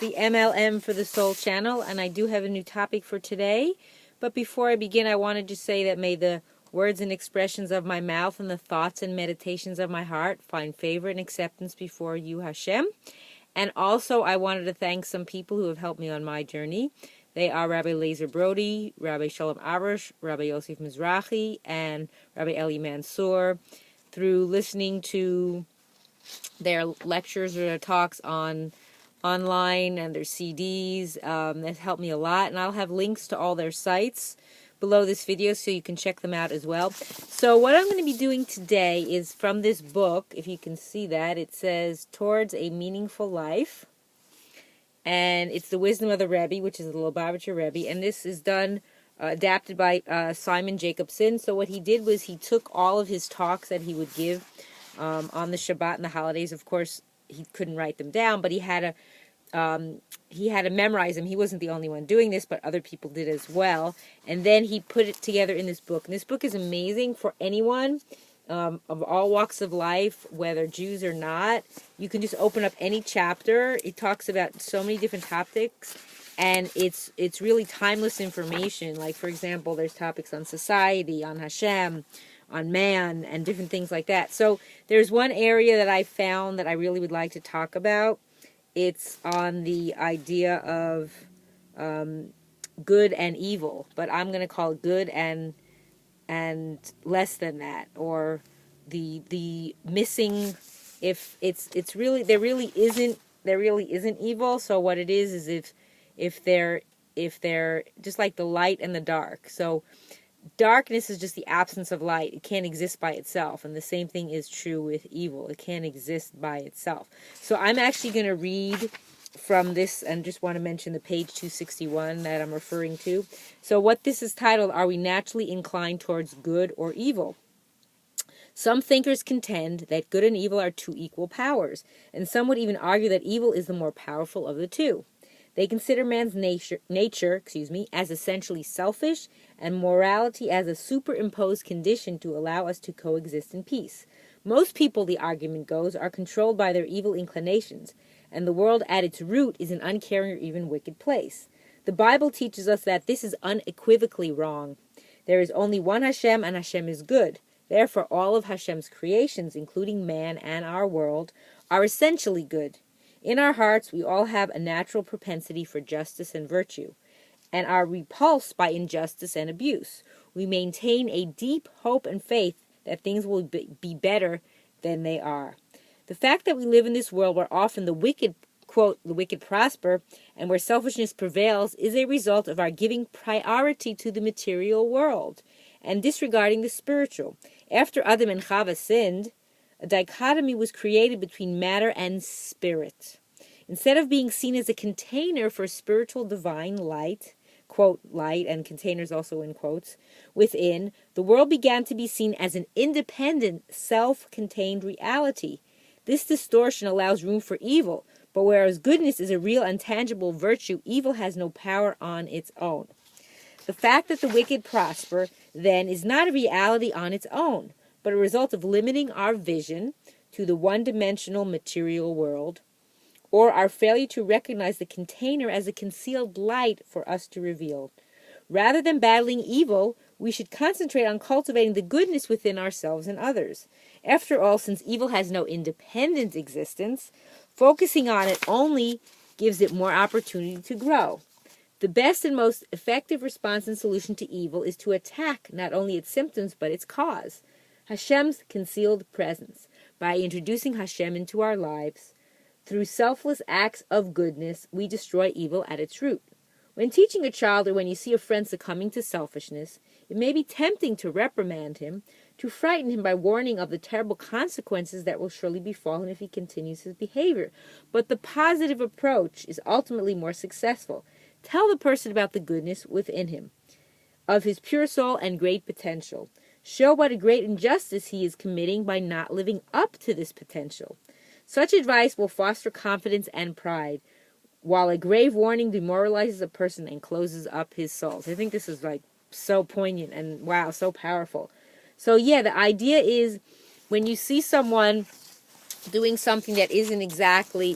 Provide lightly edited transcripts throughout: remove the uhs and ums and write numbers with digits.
the M.L.M for the Soul channel, and I do have a new topic for today. But before I begin, I wanted to say that may the words and expressions of my mouth and the thoughts and meditations of my heart find favor and acceptance before you, Hashem. And also, I wanted to thank some people who have helped me on my journey. They are Rabbi Lazer Brody, Rabbi Shalom Arush, Rabbi Yosef Mizrahi, and Rabbi Eli Mansour. Through listening to their lectures or their talks online and their CDs, that helped me a lot. And I'll have links to all their sites below this video so you can check them out as well. So what I'm going to be doing today is from this book. If you can see that, it says Towards a Meaningful Life. And it's the Wisdom of the Rebbe, which is the Lubavitcher Rebbe. And this is done, adapted by Simon Jacobson. So what he did was he took all of his talks that he would give on the Shabbat and the holidays. Of course, he couldn't write them down, but he had to memorize them. He wasn't the only one doing this, but other people did as well. And then he put it together in this book. And this book is amazing for anyone of all walks of life, whether Jews or not. You can just open up any chapter. It talks about so many different topics, and it's really timeless information. Like, for example, there's topics on society, on Hashem, on man, and different things like that. So there's one area that I found that I really would like to talk about. It's on the idea of good and evil, but I'm going to call it good and less than that, or the missing. If it's really there really isn't evil. So what it is if they're just like the light and the dark. So darkness is just the absence of light. It can't exist by itself. And the same thing is true with evil. It can't exist by itself. So I'm actually going to read from this and just want to mention the page 261 that I'm referring to. So what this is titled, Are We Naturally Inclined Towards Good or Evil? Some thinkers contend that good and evil are two equal powers, and some would even argue that evil is the more powerful of the two. They consider man's nature, as essentially selfish, and morality as a superimposed condition to allow us to coexist in peace. Most people, the argument goes, are controlled by their evil inclinations, and the world at its root is an uncaring or even wicked place. The Bible teaches us that this is unequivocally wrong. There is only one Hashem, and Hashem is good. Therefore, all of Hashem's creations, including man and our world, are essentially good. In our hearts, we all have a natural propensity for justice and virtue, and are repulsed by injustice and abuse. We maintain a deep hope and faith that things will be better than they are. The fact that we live in this world where often the wicked, quote, the wicked prosper, and where selfishness prevails is a result of our giving priority to the material world and disregarding the spiritual. After Adam and Chava sinned, a dichotomy was created between matter and spirit. Instead of being seen as a container for spiritual divine light, quote, light, and containers also in quotes, within, the world began to be seen as an independent, self-contained reality. This distortion allows room for evil, but whereas goodness is a real and tangible virtue, evil has no power on its own. The fact that the wicked prosper, then, is not a reality on its own, but a result of limiting our vision to the one-dimensional material world, or our failure to recognize the container as a concealed light for us to reveal. Rather than battling evil, we should concentrate on cultivating the goodness within ourselves and others. After all, since evil has no independent existence, focusing on it only gives it more opportunity to grow. The best and most effective response and solution to evil is to attack not only its symptoms, but its cause, Hashem's concealed presence, by introducing Hashem into our lives. Through selfless acts of goodness, we destroy evil at its root. When teaching a child or when you see a friend succumbing to selfishness, it may be tempting to reprimand him, to frighten him by warning of the terrible consequences that will surely befall him if he continues his behavior. But the positive approach is ultimately more successful. Tell the person about the goodness within him, of his pure soul and great potential. Show what a great injustice he is committing by not living up to this potential. Such advice will foster confidence and pride, while a grave warning demoralizes a person and closes up his soul. So I think this is like so poignant and wow, so powerful. So yeah, the idea is when you see someone doing something that isn't exactly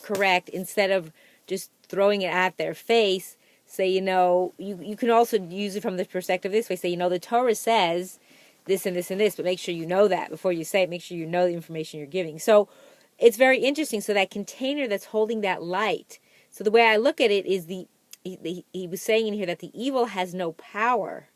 correct, instead of just throwing it at their face, say, you can also use it from the perspective this way. Say, the Torah says this and this and this, but make sure you know that before you say it. Make sure you know the information you're giving. So it's very interesting. So that container that's holding that light. So the way I look at it is he was saying in here that the evil has no power,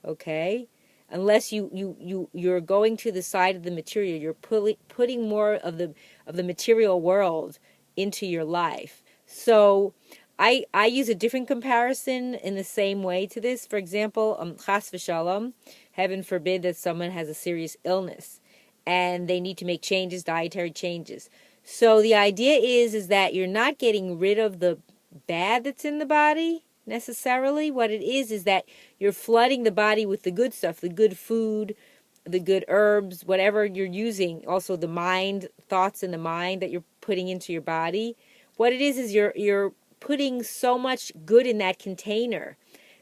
okay? Unless you're going to the side of the material, you're putting more of the material world into your life. So I use a different comparison in the same way to this. For example, chas v'shalom, heaven forbid that someone has a serious illness and they need to make changes, dietary changes. So the idea is that you're not getting rid of the bad that's in the body necessarily. What it is that you're flooding the body with the good stuff, the good food, the good herbs, whatever you're using. Also the mind, thoughts in the mind that you're putting into your body. What it is you're putting so much good in that container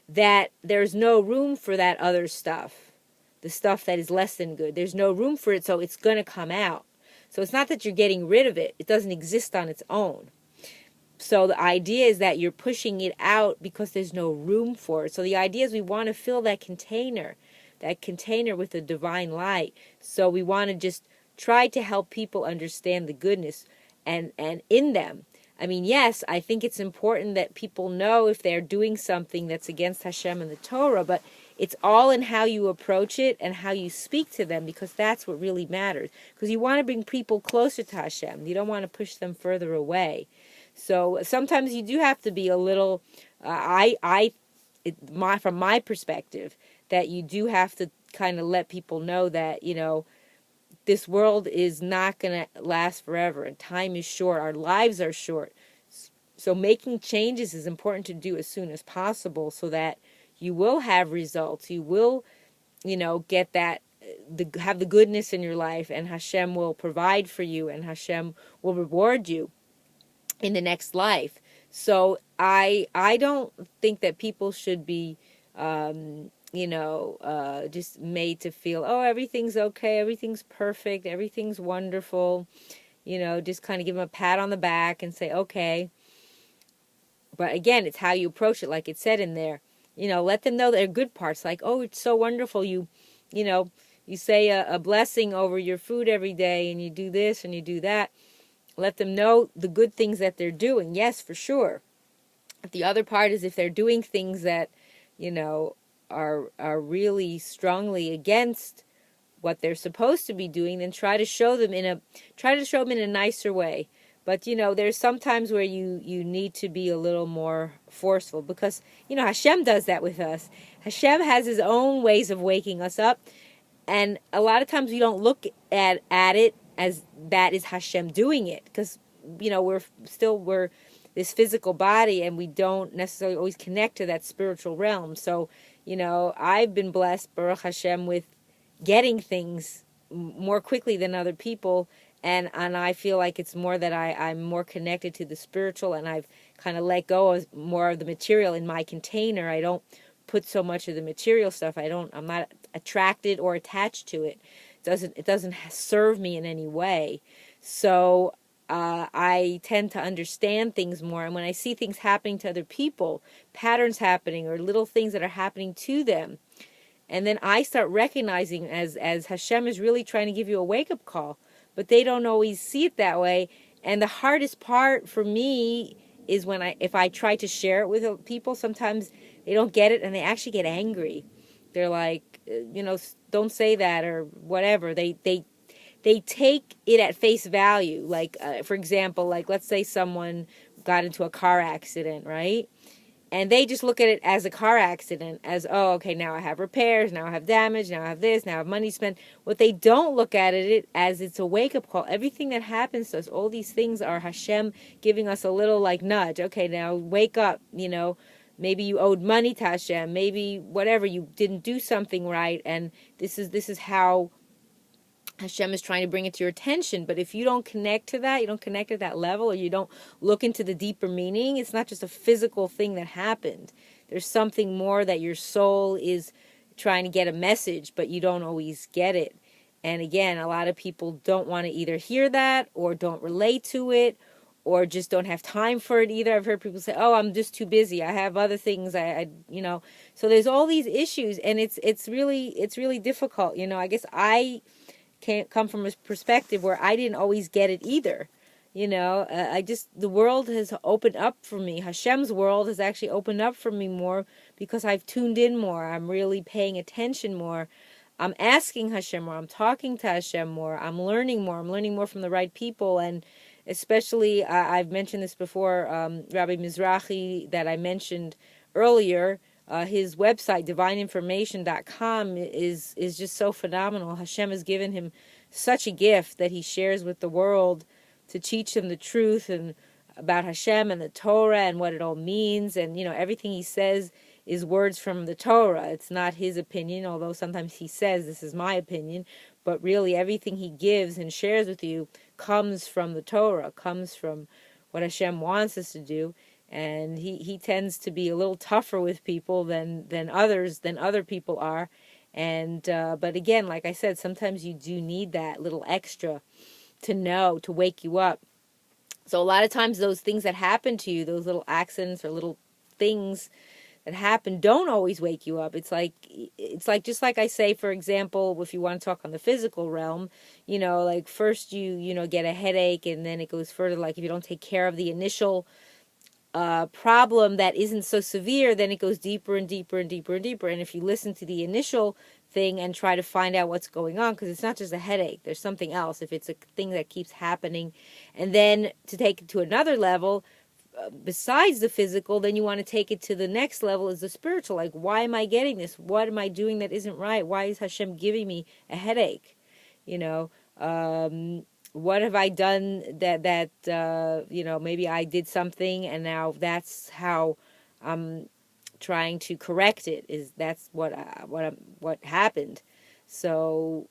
that there's no room for that other stuff, the stuff that is less than good. There's no room for it, so it's going to come out. So it's not that you're getting rid of it. It doesn't exist on its own. So the idea is that you're pushing it out because there's no room for it. So the idea is we want to fill that container with the divine light. So we want to just try to help people understand the goodness and in them. I mean, yes, I think it's important that people know if they're doing something that's against Hashem and the Torah, but it's all in how you approach it and how you speak to them, because that's what really matters. Because you want to bring people closer to Hashem. You don't want to push them further away. So sometimes you do have to be a little, from my perspective, that you do have to kind of let people know that, this world is not going to last forever, and time is short. Our lives are short. So making changes is important to do as soon as possible so that you will have results. You will, get that, have the goodness in your life, and Hashem will provide for you, and Hashem will reward you in the next life. So I don't think that people should be just made to feel, oh, everything's okay, everything's perfect, everything's wonderful, just kind of give them a pat on the back and say, okay. But again, it's how you approach it, like it said in there. Let them know their good parts, like, oh, it's so wonderful, you say a blessing over your food every day, and you do this and you do that. Let them know the good things that they're doing, yes, for sure. But the other part is if they're doing things that, are really strongly against what they're supposed to be doing, then try to show them in a nicer way. But there's sometimes where you need to be a little more forceful, because Hashem does that with us. Hashem has his own ways of waking us up, and a lot of times we don't look at it as that is Hashem doing it, because we're this physical body, and we don't necessarily always connect to that spiritual realm. So I've been blessed, Baruch Hashem, with getting things more quickly than other people, and I feel like it's more that I'm more connected to the spiritual, and I've kind of let go of more of the material in my container. I don't put so much of the material stuff. I'm not attracted or attached to it. It doesn't serve me in any way. So I tend to understand things more, and when I see things happening to other people, patterns happening or little things that are happening to them, and then I start recognizing as Hashem is really trying to give you a wake-up call, but they don't always see it that way. And the hardest part for me is if I try to share it with people, sometimes they don't get it and they actually get angry. They're like, don't say that or whatever. They take it at face value. Like, for example, like let's say someone got into a car accident, right? And they just look at it as a car accident, as, oh, okay, now I have repairs, now I have damage, now I have this, now I have money spent. What they don't look at it as it's a wake-up call. Everything that happens to us, all these things are Hashem giving us a little, like, nudge. Okay, now wake up, Maybe you owed money to Hashem, maybe whatever, you didn't do something right, and this is how Hashem is trying to bring it to your attention. But if you don't connect to that, you don't connect at that level, or you don't look into the deeper meaning, it's not just a physical thing that happened. There's something more that your soul is trying to get a message, but you don't always get it. And again, a lot of people don't want to either hear that or don't relate to it, or just don't have time for it either. I've heard people say, "Oh, I'm just too busy. I have other things. So there's all these issues, and it's really difficult. I guess I can't come from a perspective where I didn't always get it either. The world has opened up for me. Hashem's world has actually opened up for me more because I've tuned in more. I'm really paying attention more. I'm asking Hashem more. I'm talking to Hashem more. I'm learning more. I'm learning more from the right people. And especially, I've mentioned this before, Rabbi Mizrahi that I mentioned earlier, his website, divineinformation.com, is just so phenomenal. Hashem has given him such a gift that he shares with the world to teach them the truth and about Hashem and the Torah and what it all means. And, everything he says is words from the Torah. It's not his opinion, although sometimes he says, this is my opinion. But really, everything he gives and shares with you comes from the Torah, comes from what Hashem wants us to do. And he tends to be a little tougher with people than other people are. And but again, like I said, sometimes you do need that little extra to know, to wake you up. So a lot of times those things that happen to you, those little accidents or little things that happen, don't always wake you up. It's like just like I say, for example, if you want to talk on the physical realm, like first you get a headache, and then it goes further. Like if you don't take care of the initial problem that isn't so severe, then it goes deeper and deeper and deeper and deeper. And if you listen to the initial thing and try to find out what's going on, because it's not just a headache, there's something else. If it's a thing that keeps happening, and then to take it to another level, besides the physical, then you want to take it to the next level, is the spiritual. Like, why am I getting this? What am I doing that isn't right? Why is Hashem giving me a headache? What have I done that maybe I did something, and now that's how I'm trying to correct it. That's what happened. So,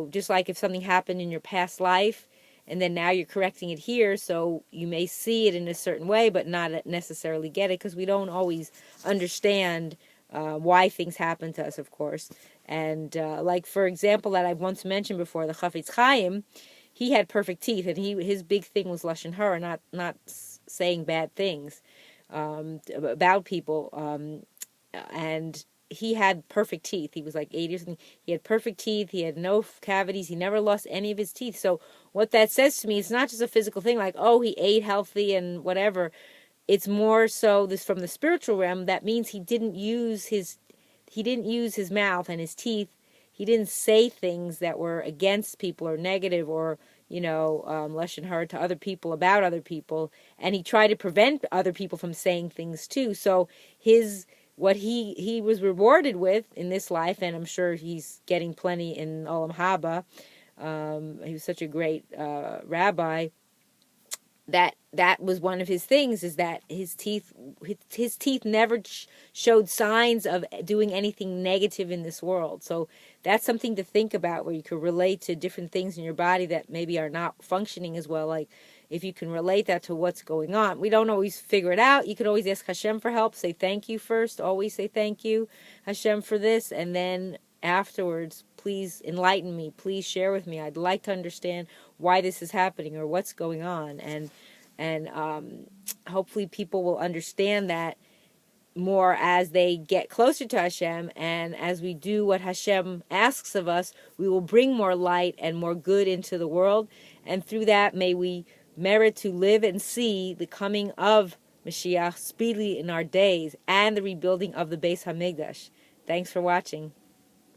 just like if something happened in your past life, and then now you're correcting it here, so you may see it in a certain way, but not necessarily get it, because we don't always understand why things happen to us, of course. And like, for example, that I've once mentioned before, the Chafetz Chaim, he had perfect teeth, and his big thing was lashon hara, not saying bad things about people. And he had perfect teeth. He was like 80 or something. He had perfect teeth. He had no cavities. He never lost any of his teeth. So what that says to me, it's not just a physical thing, like, oh, he ate healthy and whatever. It's more so this from the spiritual realm. That means he didn't use his mouth and his teeth. He didn't say things that were against people or negative or, lashon hara to other people about other people. And he tried to prevent other people from saying things too. So what he was rewarded with in this life, and I'm sure he's getting plenty in Olam Haba. He was such a great rabbi. That was one of his things, is that his teeth never showed signs of doing anything negative in this world. So that's something to think about, where you can relate to different things in your body that maybe are not functioning as well. Like, if you can relate that to what's going on. We don't always figure it out. You could always ask Hashem for help. Say thank you first. Always say thank you, Hashem, for this. And then afterwards, please enlighten me. Please share with me. I'd like to understand why this is happening or what's going on. And hopefully people will understand that more as they get closer to Hashem, and as we do what Hashem asks of us, we will bring more light and more good into the world. And through that, may we merit to live and see the coming of Mashiach speedily in our days, and the rebuilding of the Beis Hamikdash. Thanks for watching.